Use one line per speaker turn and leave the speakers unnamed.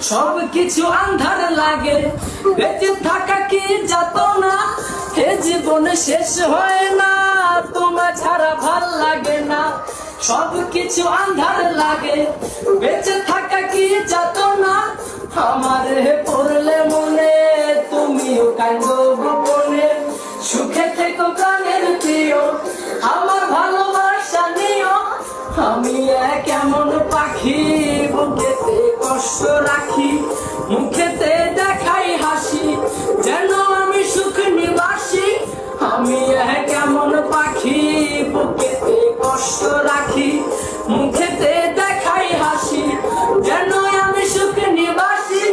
সব কিছু আন্ধার লাগে, বেঁচে থাকা কি যাতনা, এ জীবন শেষ হয় না, তোমার ছাড়া ভাল লাগে না। সব কিছু আন্ধার লাগে, বেঁচে থাকা কি যাতনা, আমারে পড়লে মনে তুমিও কাঁদো গোপনে। সুখে থেকো প্রাণের প্রিয়, আমার ভালোবাসা নিও। আমি কেমন পাখি, বুকেতে কষ্ট রাখি, মুখেতে দেখাই হাসি, যেন আমি সুখ নিবাসী। আমি কেমন পাখি, বুকেতে কষ্ট রাখি, মুখেতে দেখাই হাসি, যেন আমি সুখ নিবাসী।